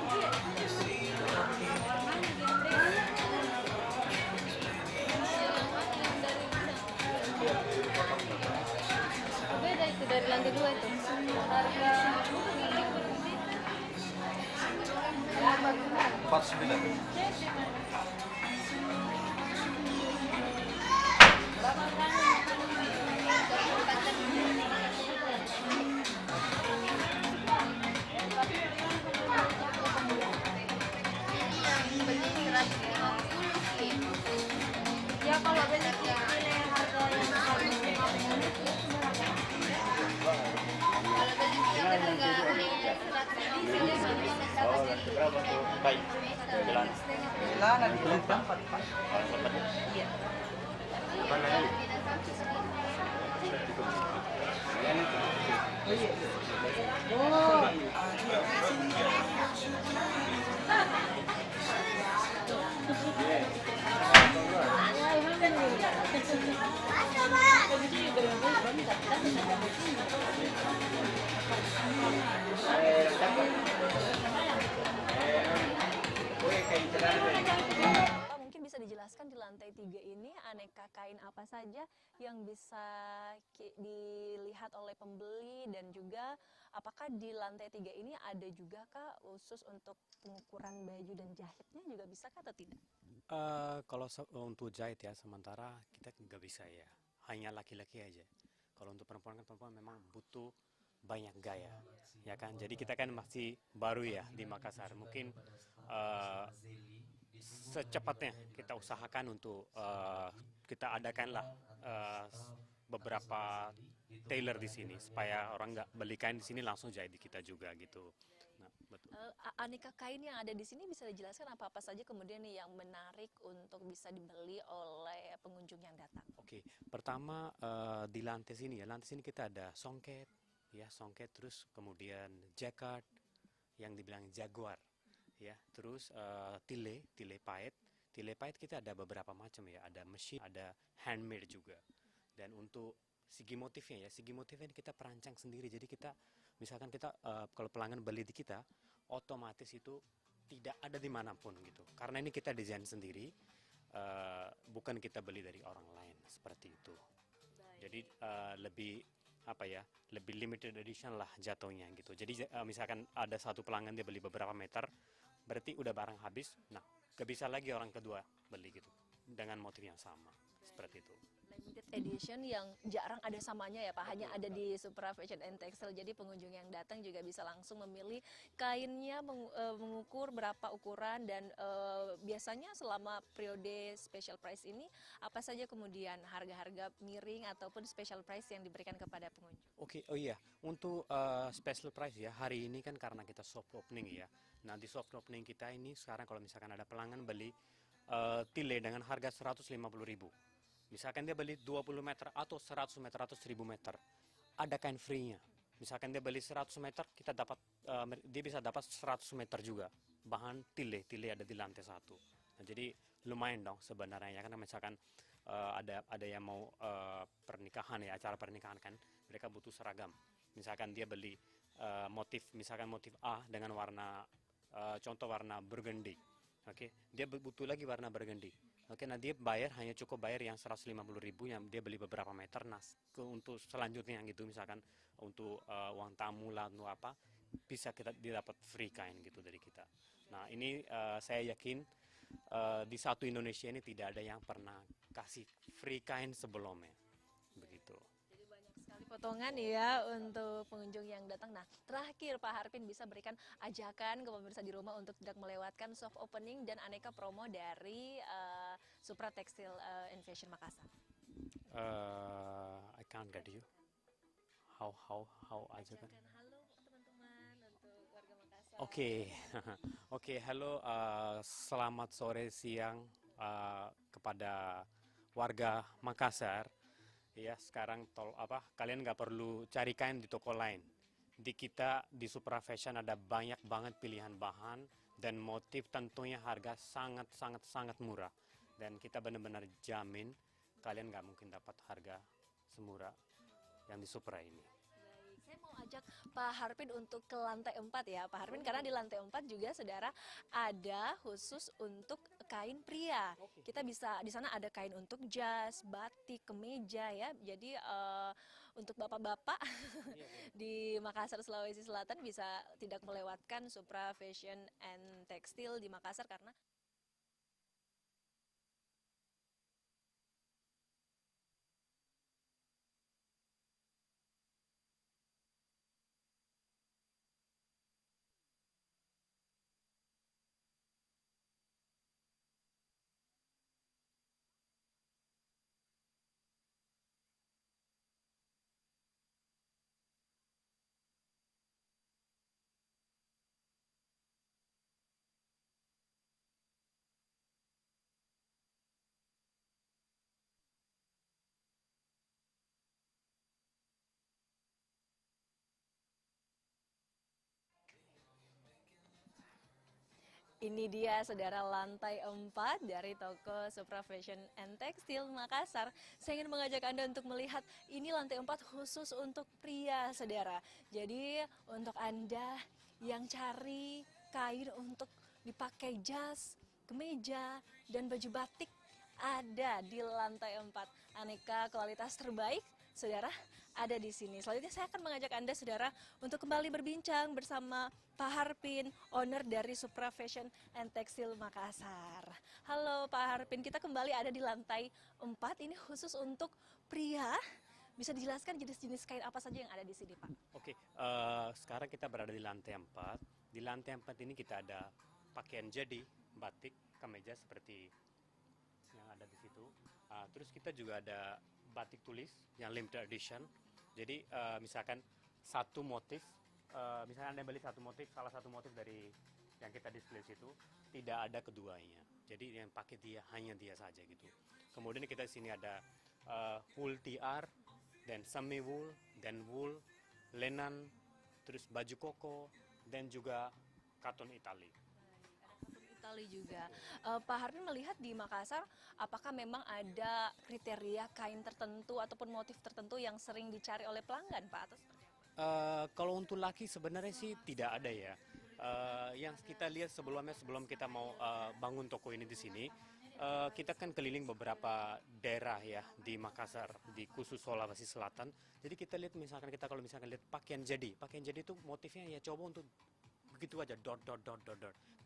Beda itu dari lantai 2 itu. Harga 49. ya kalau beli pilih harga yang paling Berapa tuh? Baik. Jalan. Jalan di Lembang. Iya. Pak, mungkin bisa dijelaskan di lantai 3 ini aneka kain apa saja yang bisa dilihat oleh pembeli, dan juga apakah di lantai 3 ini ada juga kah khusus untuk pengukuran baju dan jahitnya juga bisa kah atau tidak? Kalau untuk jahit ya sementara kita nggak bisa ya, hanya laki-laki aja. Kalau untuk perempuan kan perempuan memang butuh banyak gaya, ya kan. Jadi kita kan masih baru ya di Makassar. Mungkin secepatnya kita usahakan untuk kita adakanlah beberapa tailor di sini supaya orang nggak beli kain di sini langsung jahit di kita juga gitu. Nah, betul. Aneka kain yang ada di sini bisa dijelaskan apa-apa saja kemudian nih yang menarik untuk bisa dibeli oleh pengunjung yang datang? Oke, pertama di lantai sini ya, lantai sini kita ada songket, ya songket, terus kemudian jacquard yang dibilang jaguar, ya, terus tile pahit kita ada beberapa macam ya, ada mesin, ada handmade juga, dan untuk segi motifnya ini kita perancang sendiri, jadi kita misalkan kita kalau pelanggan beli di kita, otomatis itu tidak ada dimanapun gitu, karena ini kita desain sendiri, bukan kita beli dari orang lain seperti itu. Jadi lebih lebih limited edition lah jatuhnya gitu. Jadi misalkan ada satu pelanggan dia beli beberapa meter, berarti udah barang habis, nah gak bisa lagi orang kedua beli gitu dengan motif yang sama seperti itu. Limited edition yang jarang ada samanya ya Pak, hanya ada di Supra Fashion and Textile, jadi pengunjung yang datang juga bisa langsung memilih kainnya, mengukur berapa ukuran, dan biasanya selama periode special price ini apa saja kemudian harga-harga miring ataupun special price yang diberikan kepada pengunjung? Oke, oh iya, untuk special price ya, hari ini kan karena kita soft opening ya, nah di soft opening kita ini sekarang kalau misalkan ada pelanggan beli tile dengan harga 150.000, misalkan dia beli 20 meter atau 100 meter atau 1000 meter, ada kain free-nya. Misalkan dia beli 100 meter, kita dapat dia bisa dapat 100 meter juga. Bahan tile ada di lantai 1. Nah, jadi lumayan dong sebenarnya, karena misalkan ada yang mau pernikahan ya, acara pernikahan kan, mereka butuh seragam. Misalkan dia beli misalkan motif A dengan warna contoh warna burgundy. Oke, dia butuh lagi warna burgundy. Oke, nah dia hanya cukup bayar yang 150.000 yang dia beli beberapa meter. Nah, untuk selanjutnya gitu, misalkan untuk uang tamu lah, untuk apa, bisa dia dapat free kain gitu dari kita. Nah, ini saya yakin di satu Indonesia ini tidak ada yang pernah kasih free kain sebelumnya, begitu. Potongan ya untuk pengunjung yang datang. Nah, terakhir Pak Harpin bisa berikan ajakan ke pemirsa di rumah untuk tidak melewatkan soft opening dan aneka promo dari Supra Textile and Fashion Makassar. I can't get you. How ajakan? Halo teman-teman untuk warga Makassar. Oke, halo, selamat sore siang kepada warga Makassar. Ya, sekarang kalian nggak perlu cari kain di toko lain. Di kita di Supra Fashion ada banyak banget pilihan bahan dan motif, tentunya harga sangat murah. Dan kita benar-benar jamin kalian nggak mungkin dapat harga semurah yang di Supra ini. Baik, saya mau ajak Pak Harpin untuk ke lantai 4 ya Pak Harpin, karena di lantai 4 juga saudara ada khusus untuk kain pria. Kita bisa di sana ada kain untuk jas, batik, kemeja ya. Jadi untuk bapak-bapak di Makassar Sulawesi Selatan bisa tidak melewatkan Supra Fashion and Textile di Makassar karena ini dia saudara lantai 4 dari toko Supra Fashion and Textile Makassar. Saya ingin mengajak Anda untuk melihat ini lantai 4 khusus untuk pria saudara. Jadi untuk Anda yang cari kain untuk dipakai jas, kemeja, dan baju batik ada di lantai 4. Aneka kualitas terbaik saudara ada di sini. Selanjutnya saya akan mengajak Anda saudara untuk kembali berbincang bersama Pak Harpin, owner dari Supra Fashion and Textile Makassar. Halo Pak Harpin, kita kembali ada di lantai 4, ini khusus untuk pria. Bisa dijelaskan jenis-jenis kain apa saja yang ada di sini Pak? Oke, sekarang kita berada di lantai 4. Di lantai 4 ini kita ada pakaian jadi, batik, kemeja seperti yang ada di situ. Terus kita juga ada batik tulis yang limited edition. Jadi misalkan satu motif, misalkan Anda beli satu motif, salah satu motif dari yang kita display situ, tidak ada keduanya. Jadi yang pakai dia hanya dia saja gitu. Kemudian kita di sini ada wool TR, dan semi wool, dan wool, lenan, terus baju koko, dan juga katun Itali. Itali juga. Pak Harpin melihat di Makassar, apakah memang ada kriteria kain tertentu ataupun motif tertentu yang sering dicari oleh pelanggan, Pak? Atau seperti apa? Kalau untuk laki sebenarnya sih tidak ada ya. Yang kita lihat sebelumnya, sebelum kita mau bangun toko ini di sini, kita kan keliling beberapa daerah ya di Makassar, di khusus Sulawesi Selatan. Jadi kita lihat misalkan kalau misalkan lihat pakaian jadi itu motifnya ya coba untuk begitu aja dot.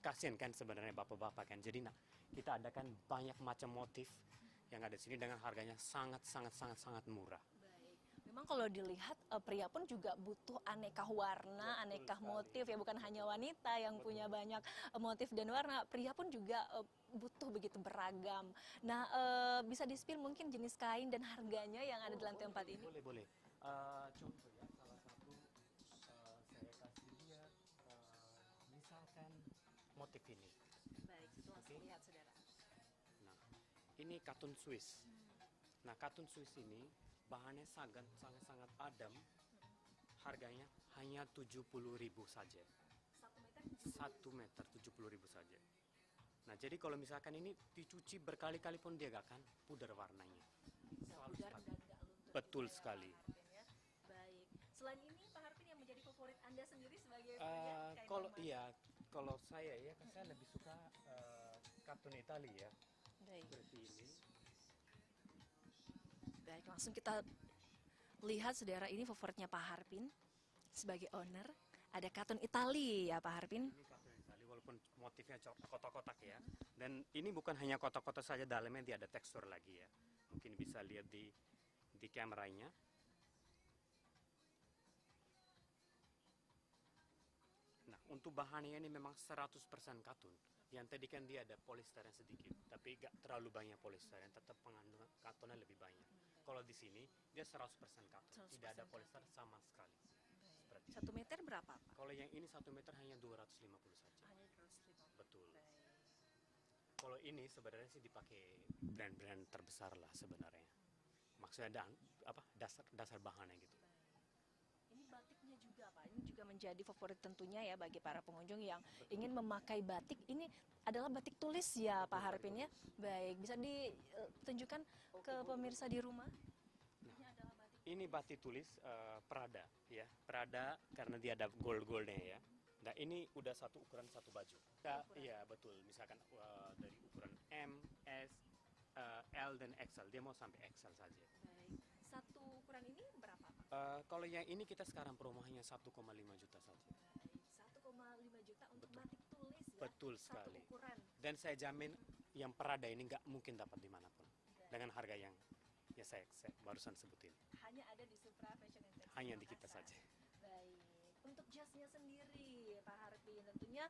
Kasian kan sebenarnya bapak-bapak kan. Jadi kita adakan banyak macam motif yang ada di sini dengan harganya sangat murah. Memang kalau dilihat pria pun juga butuh aneka warna, aneka motif ya, bukan hanya wanita yang punya banyak motif dan warna, pria pun juga butuh begitu beragam. Nah, bisa di-spill mungkin jenis kain dan harganya yang ada di lantai 4 ini? Boleh. Contoh ya, salah satu saya kasih lihat misalkan motif ini. Baik, itu langsung lihat saudara. Nah, ini katun Swiss. Nah, katun Swiss ini bahannya sangat adem, harganya hanya 70.000 saja. 1 meter 70.000 saja. Nah, jadi kalau misalkan ini dicuci berkali-kali pun dia gak akan pudar warnanya. Betul sekali. Baik. Selain ini Pak Harpin yang menjadi favorit Anda sendiri sebagai pria kain kalau saya lebih suka katun Itali ya. Baik. Seperti ini. Baik, langsung kita lihat saudara, ini favoritnya Pak Harpin sebagai owner. Ada katun Itali ya Pak Harpin. Ini katun Itali walaupun motifnya kotak-kotak ya. Dan ini bukan hanya kotak-kotak saja, dalamnya dia ada tekstur lagi ya. Mungkin bisa lihat di kameranya. Nah, untuk bahannya ini memang 100% katun. Yang tadi kan dia ada polisternya sedikit, tapi gak terlalu banyak polister, yang tetap pengandungan katunnya lebih banyak. Kalau di sini dia 100% katun, tidak ada polister sama sekali. Seperti 1 meter berapa Pak? kalau yang ini 1 meter hanya 250 saja. Hanya 250. Betul. Kalau ini sebenarnya sih dipakai brand-brand terbesar lah sebenarnya. Maksudnya dasar bahannya gitu. Ini batiknya juga Pak, ini juga menjadi favorit tentunya ya bagi para pengunjung yang ingin memakai batik. Ini adalah batik tulis ya Pak Harpin ya. Baik, bisa ditunjukkan ke pemirsa di rumah. Ini adalah batik Ini batik tulis Prada, ya. Prada karena dia ada gold-goldnya ya. Nah ini udah satu ukuran satu baju. Iya betul, misalkan dari ukuran M, S, L dan XL, dia mau sampai XL saja. Baik. Satu ukuran ini berapa Pak? Kalau yang ini kita sekarang promonya 1,5 juta saja. Baik, 1,5 juta untuk batik tulis ya? Betul Satu sekali. ukuran. Dan saya jamin yang Prada ini nggak mungkin dapat dimanapun. Dengan harga yang ya saya barusan sebutin. Hanya ada di Supra Fashion and Textile Hanya di kita Makassar. saja. Baik. Untuk jasnya sendiri, Pak Harpin, tentunya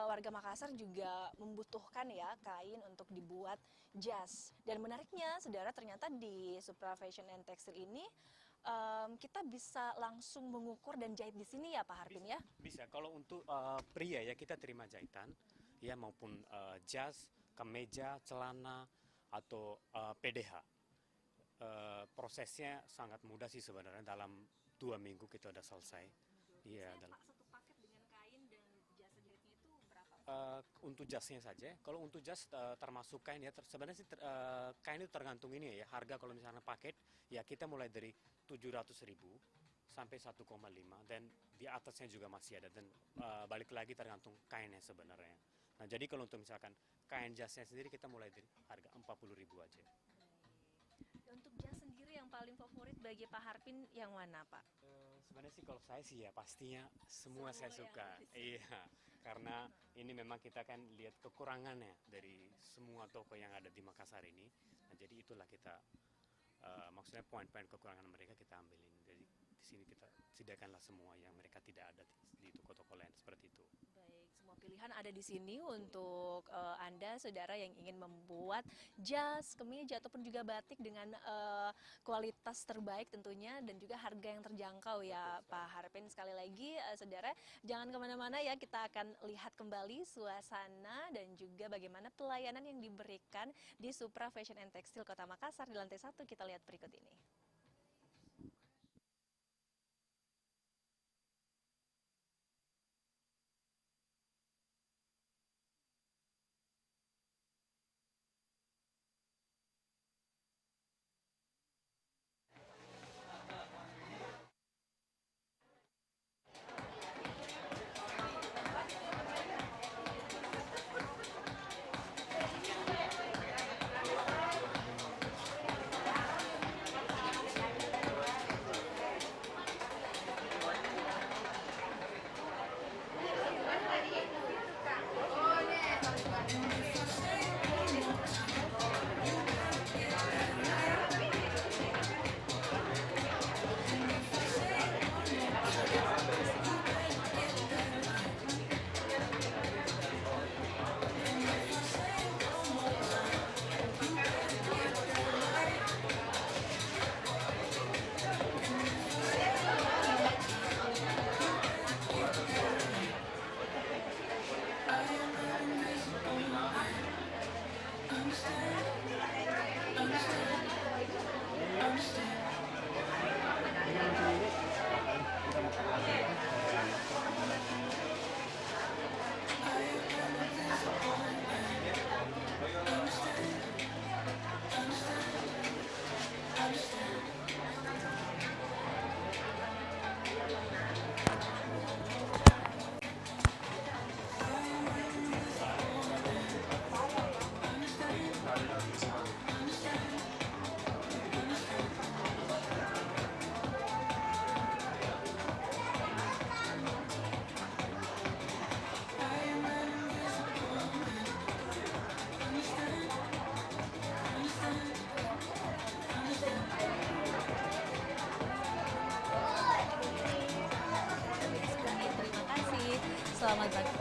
warga Makassar juga membutuhkan ya kain untuk dibuat jas. Dan menariknya, saudara, ternyata di Supra Fashion and Textile ini kita bisa langsung mengukur dan jahit di sini ya, Pak Harpin ya? Bisa. Kalau untuk pria ya kita terima jahitan, ya maupun jas, kemeja, celana atau PDH. Prosesnya sangat mudah sih sebenarnya, dalam 2 minggu kita udah selesai. Iya, dalam Satu paket dengan kain dan jasa jahitnya itu berapa? Untuk jasnya saja. Kalau untuk jas termasuk kain ya, sebenarnya sih kain itu tergantung ini ya. Harga kalau misalnya paket ya kita mulai dari 700.000 sampai 1,5 dan di atasnya juga masih ada, dan balik lagi tergantung kainnya sebenarnya. Nah jadi kalau untuk misalkan kain jasnya sendiri kita mulai dari harga 40.000 aja. Untuk jas sendiri yang paling favorit bagi Pak Harpin yang mana, Pak? Sebenarnya sih kalau saya sih ya pastinya semua saya Semua suka. yang Iya, karena ini memang kita kan lihat kekurangannya dari semua toko yang ada di Makassar ini. Nah jadi itulah kita maksudnya poin-poin kekurangan mereka kita ambilin. Jadi di sini kita sediakanlah semua yang mereka tidak ada di toko-toko lain, seperti itu. Baik, semua pilihan ada di sini untuk Anda, saudara yang ingin membuat jas, kemeja, ataupun juga batik dengan kualitas terbaik tentunya, dan juga harga yang terjangkau ya Pak Harpin. Sekali lagi, saudara, jangan kemana-mana ya, kita akan lihat kembali suasana dan juga bagaimana pelayanan yang diberikan di Supra Fashion and Textile Kota Makassar di lantai 1. Kita lihat berikut ini. Selamat pagi.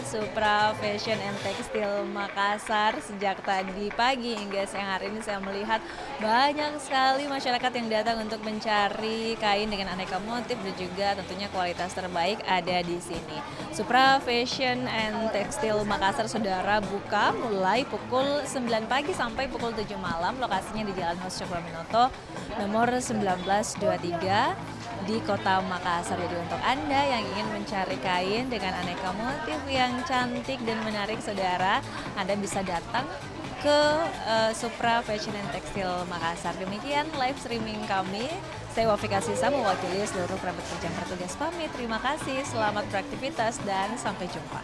Supra Fashion and Textile Makassar. Sejak tadi pagi hingga siang hari ini saya melihat banyak sekali masyarakat yang datang untuk mencari kain dengan aneka motif dan juga tentunya kualitas terbaik ada di sini. Supra Fashion and Textile Makassar, saudara, buka mulai pukul 9 pagi sampai pukul 7 malam. Lokasinya di Jalan Hos Cokroaminoto nomor 1923 di Kota Makassar. Jadi untuk Anda yang ingin mencari kain dengan aneka motif yang cantik dan menarik, saudara, Anda bisa datang ke Supra Fashion and Textile Makassar. Demikian live streaming kami. Saya Wafika Sisa mewakili seluruh kerabat kerja bertugas pamit. Terima kasih, selamat beraktivitas dan sampai jumpa.